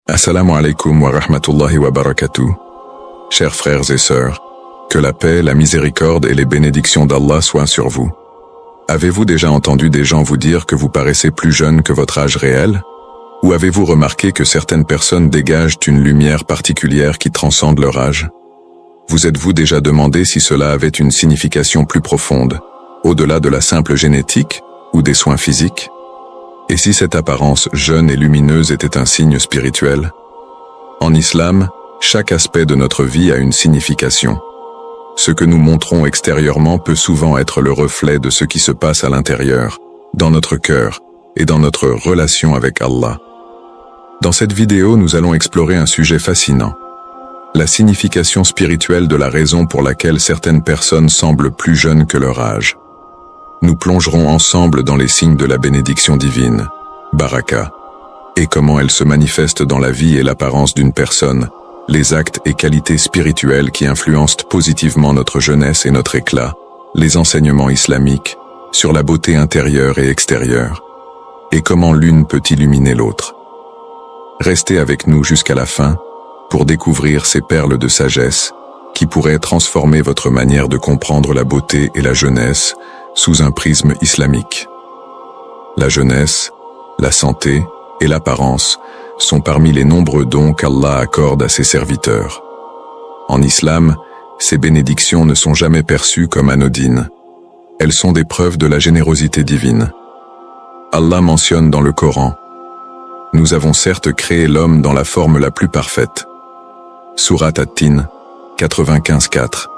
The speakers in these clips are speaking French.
Assalamu alaikum wa rahmatullahi wa barakatuh. Chers frères et sœurs, que la paix, la miséricorde et les bénédictions d'Allah soient sur vous. Avez-vous déjà entendu des gens vous dire que vous paraissez plus jeune que votre âge réel? Ou avez-vous remarqué que certaines personnes dégagent une lumière particulière qui transcende leur âge? Vous êtes-vous déjà demandé si cela avait une signification plus profonde, au-delà de la simple génétique ou des soins physiques? Et si cette apparence jeune et lumineuse était un signe spirituel? En islam, chaque aspect de notre vie a une signification. Ce que nous montrons extérieurement peut souvent être le reflet de ce qui se passe à l'intérieur, dans notre cœur et dans notre relation avec Allah. Dans cette vidéo, nous allons explorer un sujet fascinant. La signification spirituelle de la raison pour laquelle certaines personnes semblent plus jeunes que leur âge. Nous plongerons ensemble dans les signes de la bénédiction divine, Baraka, et comment elle se manifeste dans la vie et l'apparence d'une personne, les actes et qualités spirituelles qui influencent positivement notre jeunesse et notre éclat, les enseignements islamiques, sur la beauté intérieure et extérieure, et comment l'une peut illuminer l'autre. Restez avec nous jusqu'à la fin pour découvrir ces perles de sagesse qui pourraient transformer votre manière de comprendre la beauté et la jeunesse sous un prisme islamique. La jeunesse, la santé et l'apparence sont parmi les nombreux dons qu'Allah accorde à ses serviteurs. En islam, ces bénédictions ne sont jamais perçues comme anodines. Elles sont des preuves de la générosité divine. Allah mentionne dans le Coran: « Nous avons certes créé l'homme dans la forme la plus parfaite. » Sourate At-Tin, 95-4.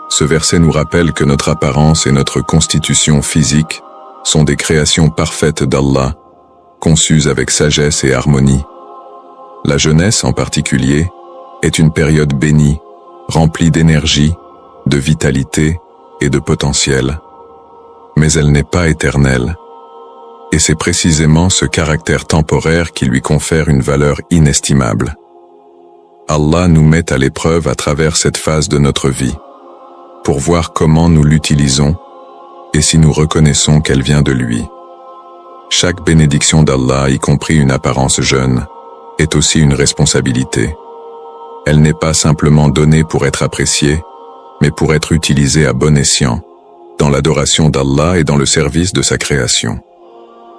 Ce verset nous rappelle que notre apparence et notre constitution physique sont des créations parfaites d'Allah, conçues avec sagesse et harmonie. La jeunesse en particulier est une période bénie, remplie d'énergie, de vitalité et de potentiel. Mais elle n'est pas éternelle. Et c'est précisément ce caractère temporaire qui lui confère une valeur inestimable. Allah nous met à l'épreuve à travers cette phase de notre vie, pour voir comment nous l'utilisons et si nous reconnaissons qu'elle vient de lui. Chaque bénédiction d'Allah, y compris une apparence jeune, est aussi une responsabilité. Elle n'est pas simplement donnée pour être appréciée, mais pour être utilisée à bon escient, dans l'adoration d'Allah et dans le service de sa création.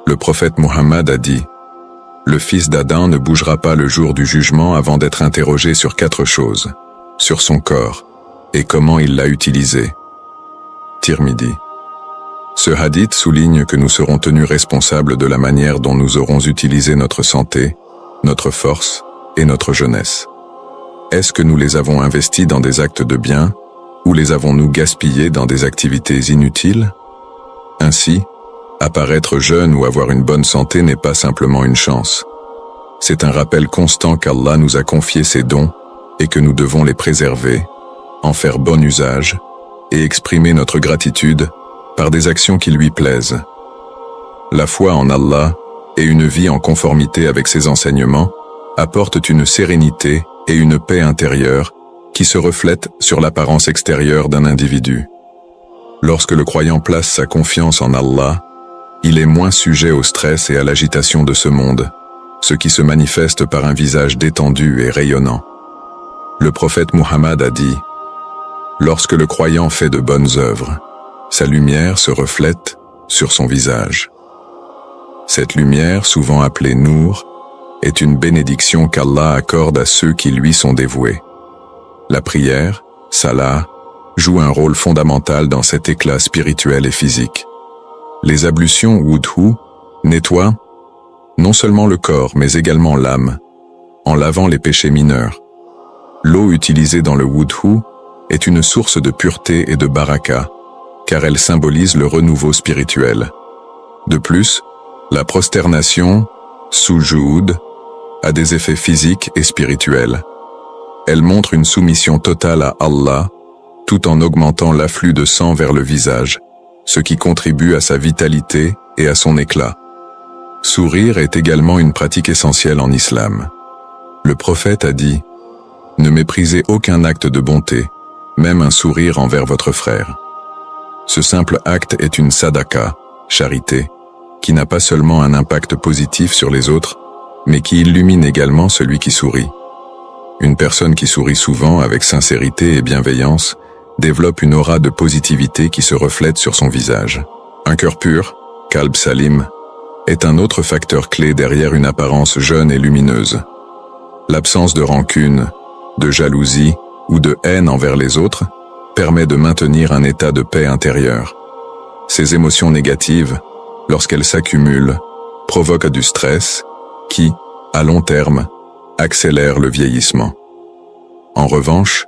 Le prophète Muhammad a dit: « Le fils d'Adam ne bougera pas le jour du jugement avant d'être interrogé sur 4 choses, sur son corps, et comment il l'a utilisé. » Tirmidhi. Ce hadith souligne que nous serons tenus responsables de la manière dont nous aurons utilisé notre santé, notre force et notre jeunesse. Est-ce que nous les avons investis dans des actes de bien, ou les avons-nous gaspillés dans des activités inutiles? Ainsi, apparaître jeune ou avoir une bonne santé n'est pas simplement une chance. C'est un rappel constant qu'Allah nous a confié ses dons et que nous devons les préserver, en faire bon usage et exprimer notre gratitude par des actions qui lui plaisent. La foi en Allah et une vie en conformité avec ses enseignements apportent une sérénité et une paix intérieure qui se reflètent sur l'apparence extérieure d'un individu. Lorsque le croyant place sa confiance en Allah, il est moins sujet au stress et à l'agitation de ce monde, ce qui se manifeste par un visage détendu et rayonnant. Le prophète Muhammad a dit: « Lorsque le croyant fait de bonnes œuvres, sa lumière se reflète sur son visage. » Cette lumière, souvent appelée Nour, est une bénédiction qu'Allah accorde à ceux qui lui sont dévoués. La prière, Salah, joue un rôle fondamental dans cet éclat spirituel et physique. Les ablutions Wudhu nettoient non seulement le corps mais également l'âme, en lavant les péchés mineurs. L'eau utilisée dans le Wudhu est une source de pureté et de baraka, car elle symbolise le renouveau spirituel. De plus, la prosternation, Sujoud, a des effets physiques et spirituels. Elle montre une soumission totale à Allah, tout en augmentant l'afflux de sang vers le visage, ce qui contribue à sa vitalité et à son éclat. Sourire est également une pratique essentielle en islam. Le prophète a dit: « Ne méprisez aucun acte de bonté, même un sourire envers votre frère. » Ce simple acte est une sadaqa, charité, qui n'a pas seulement un impact positif sur les autres, mais qui illumine également celui qui sourit. Une personne qui sourit souvent avec sincérité et bienveillance développe une aura de positivité qui se reflète sur son visage. Un cœur pur, Qalb Salim, est un autre facteur clé derrière une apparence jeune et lumineuse. L'absence de rancune, de jalousie ou de haine envers les autres permet de maintenir un état de paix intérieure. Ces émotions négatives, lorsqu'elles s'accumulent, provoquent du stress qui, à long terme, accélère le vieillissement. En revanche,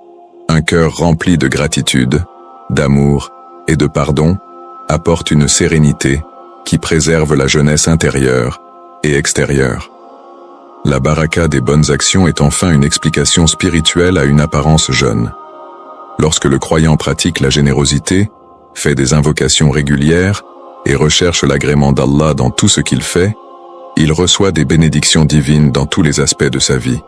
un cœur rempli de gratitude, d'amour et de pardon apporte une sérénité qui préserve la jeunesse intérieure et extérieure. La baraka des bonnes actions est enfin une explication spirituelle à une apparence jeune. Lorsque le croyant pratique la générosité, fait des invocations régulières et recherche l'agrément d'Allah dans tout ce qu'il fait, il reçoit des bénédictions divines dans tous les aspects de sa vie.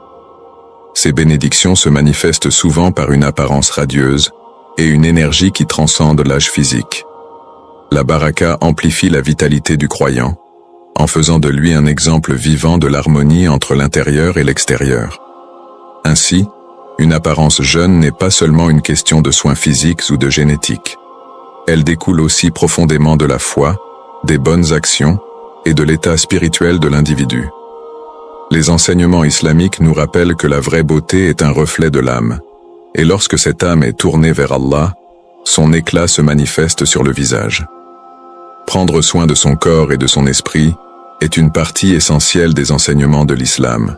Ces bénédictions se manifestent souvent par une apparence radieuse et une énergie qui transcende l'âge physique. La baraka amplifie la vitalité du croyant, en faisant de lui un exemple vivant de l'harmonie entre l'intérieur et l'extérieur. Ainsi, une apparence jeune n'est pas seulement une question de soins physiques ou de génétique. Elle découle aussi profondément de la foi, des bonnes actions et de l'état spirituel de l'individu. Les enseignements islamiques nous rappellent que la vraie beauté est un reflet de l'âme, et lorsque cette âme est tournée vers Allah, son éclat se manifeste sur le visage. Prendre soin de son corps et de son esprit est une partie essentielle des enseignements de l'islam.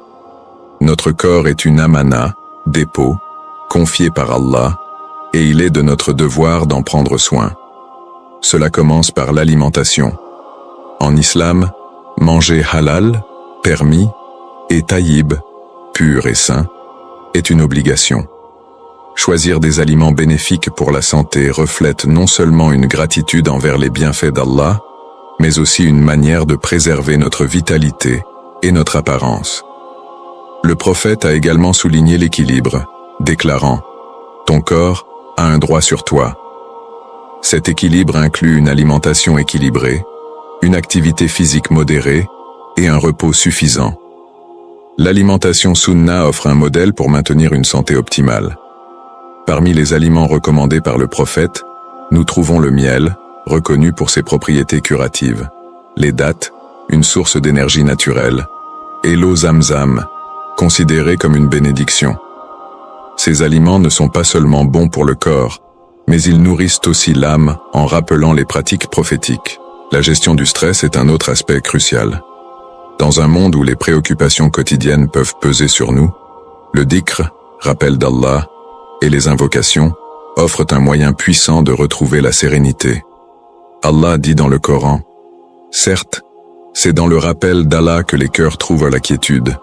Notre corps est une amana, dépôt, confié par Allah, et il est de notre devoir d'en prendre soin. Cela commence par l'alimentation. En islam, manger halal, permis, et taïb, pur et sain, est une obligation. Choisir des aliments bénéfiques pour la santé reflète non seulement une gratitude envers les bienfaits d'Allah, mais aussi une manière de préserver notre vitalité et notre apparence. Le prophète a également souligné l'équilibre, déclarant « Ton corps a un droit sur toi ». Cet équilibre inclut une alimentation équilibrée, une activité physique modérée et un repos suffisant. L'alimentation sunna offre un modèle pour maintenir une santé optimale. Parmi les aliments recommandés par le prophète, nous trouvons le miel, reconnu pour ses propriétés curatives, les dattes, une source d'énergie naturelle, et l'eau Zamzam, considérée comme une bénédiction. Ces aliments ne sont pas seulement bons pour le corps, mais ils nourrissent aussi l'âme en rappelant les pratiques prophétiques. La gestion du stress est un autre aspect crucial. Dans un monde où les préoccupations quotidiennes peuvent peser sur nous, le dhikr, rappel d'Allah, et les invocations offrent un moyen puissant de retrouver la sérénité. Allah dit dans le Coran, « Certes, c'est dans le rappel d'Allah que les cœurs trouvent la quiétude. »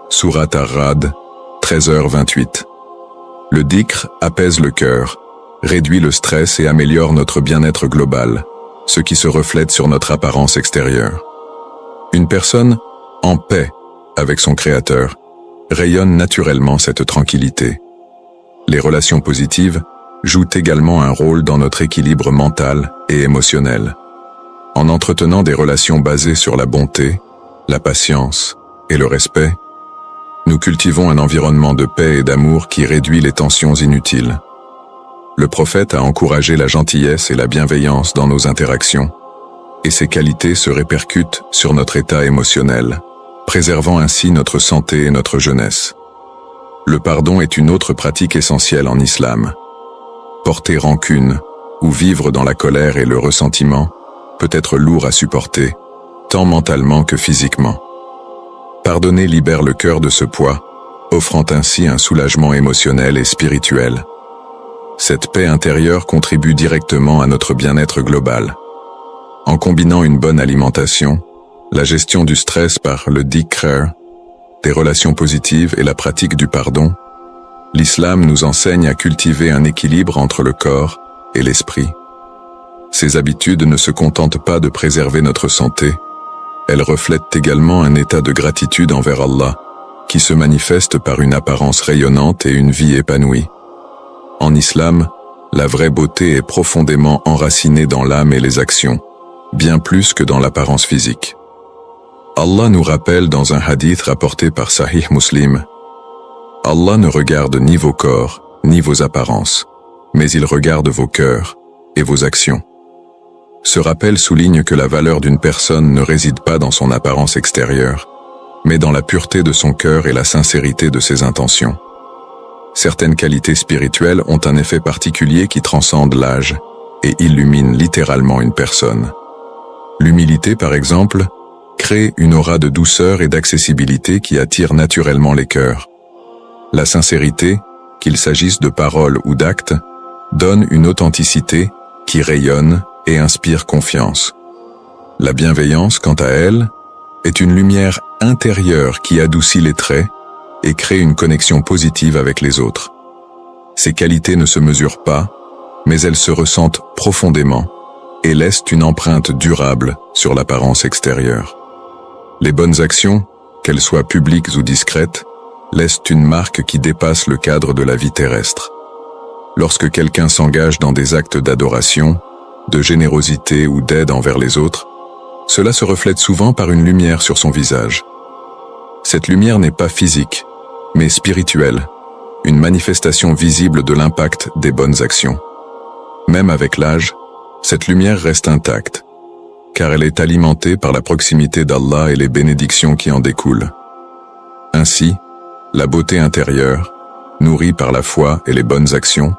Surat Ar-Ra'd, 13h28. Le dhikr apaise le cœur, réduit le stress et améliore notre bien-être global, ce qui se reflète sur notre apparence extérieure. Une personne en paix avec son Créateur rayonne naturellement cette tranquillité. Les relations positives jouent également un rôle dans notre équilibre mental et émotionnel. En entretenant des relations basées sur la bonté, la patience et le respect, nous cultivons un environnement de paix et d'amour qui réduit les tensions inutiles. Le prophète a encouragé la gentillesse et la bienveillance dans nos interactions, et ces qualités se répercutent sur notre état émotionnel, préservant ainsi notre santé et notre jeunesse. Le pardon est une autre pratique essentielle en islam. Porter rancune ou vivre dans la colère et le ressentiment peut être lourd à supporter, tant mentalement que physiquement. Pardonner libère le cœur de ce poids, offrant ainsi un soulagement émotionnel et spirituel. Cette paix intérieure contribue directement à notre bien-être global. En combinant une bonne alimentation, la gestion du stress par le dhikr, des relations positives et la pratique du pardon, l'islam nous enseigne à cultiver un équilibre entre le corps et l'esprit. Ces habitudes ne se contentent pas de préserver notre santé, elles reflètent également un état de gratitude envers Allah, qui se manifeste par une apparence rayonnante et une vie épanouie. En islam, la vraie beauté est profondément enracinée dans l'âme et les actions, bien plus que dans l'apparence physique. Allah nous rappelle dans un hadith rapporté par Sahih Muslim, « Allah ne regarde ni vos corps, ni vos apparences, mais il regarde vos cœurs et vos actions. » Ce rappel souligne que la valeur d'une personne ne réside pas dans son apparence extérieure, mais dans la pureté de son cœur et la sincérité de ses intentions. Certaines qualités spirituelles ont un effet particulier qui transcende l'âge et illumine littéralement une personne. L'humilité, par exemple, crée une aura de douceur et d'accessibilité qui attire naturellement les cœurs. La sincérité, qu'il s'agisse de paroles ou d'actes, donne une authenticité qui rayonne et inspire confiance. La bienveillance, quant à elle, est une lumière intérieure qui adoucit les traits et crée une connexion positive avec les autres. Ces qualités ne se mesurent pas, mais elles se ressentent profondément et laissent une empreinte durable sur l'apparence extérieure. Les bonnes actions, qu'elles soient publiques ou discrètes, laissent une marque qui dépasse le cadre de la vie terrestre. Lorsque quelqu'un s'engage dans des actes d'adoration, de générosité ou d'aide envers les autres, cela se reflète souvent par une lumière sur son visage. Cette lumière n'est pas physique, mais spirituelle, une manifestation visible de l'impact des bonnes actions. Même avec l'âge, cette lumière reste intacte, car elle est alimentée par la proximité d'Allah et les bénédictions qui en découlent. Ainsi, la beauté intérieure, nourrie par la foi et les bonnes actions,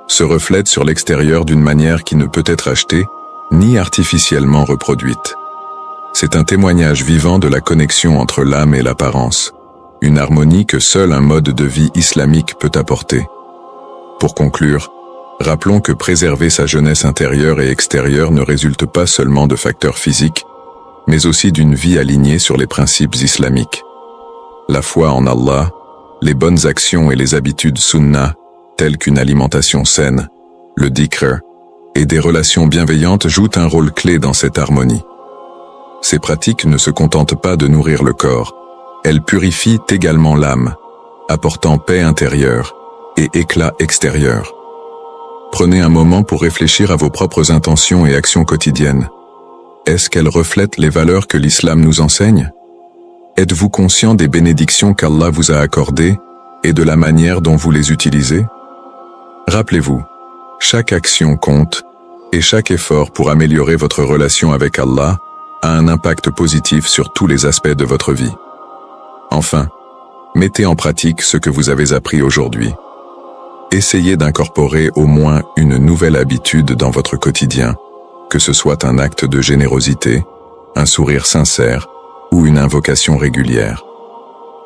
se reflète sur l'extérieur d'une manière qui ne peut être achetée ni artificiellement reproduite. C'est un témoignage vivant de la connexion entre l'âme et l'apparence, une harmonie que seul un mode de vie islamique peut apporter. Pour conclure, rappelons que préserver sa jeunesse intérieure et extérieure ne résulte pas seulement de facteurs physiques, mais aussi d'une vie alignée sur les principes islamiques. La foi en Allah, les bonnes actions et les habitudes sunnah, telles qu'une alimentation saine, le dhikr, et des relations bienveillantes jouent un rôle clé dans cette harmonie. Ces pratiques ne se contentent pas de nourrir le corps, elles purifient également l'âme, apportant paix intérieure et éclat extérieur. Prenez un moment pour réfléchir à vos propres intentions et actions quotidiennes. Est-ce qu'elles reflètent les valeurs que l'islam nous enseigne? Êtes-vous conscient des bénédictions qu'Allah vous a accordées et de la manière dont vous les utilisez? Rappelez-vous, chaque action compte et chaque effort pour améliorer votre relation avec Allah a un impact positif sur tous les aspects de votre vie. Enfin, mettez en pratique ce que vous avez appris aujourd'hui. Essayez d'incorporer au moins une nouvelle habitude dans votre quotidien, que ce soit un acte de générosité, un sourire sincère ou une invocation régulière.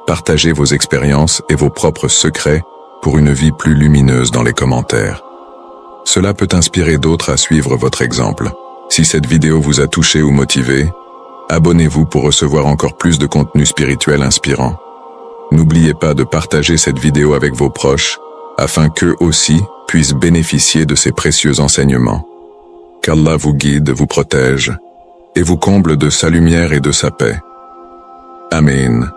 Partagez vos expériences et vos propres secrets pour une vie plus lumineuse dans les commentaires. Cela peut inspirer d'autres à suivre votre exemple. Si cette vidéo vous a touché ou motivé, abonnez-vous pour recevoir encore plus de contenu spirituel inspirant. N'oubliez pas de partager cette vidéo avec vos proches, afin qu'eux aussi puissent bénéficier de ces précieux enseignements. Qu'Allah vous guide, vous protège, et vous comble de sa lumière et de sa paix. Amen.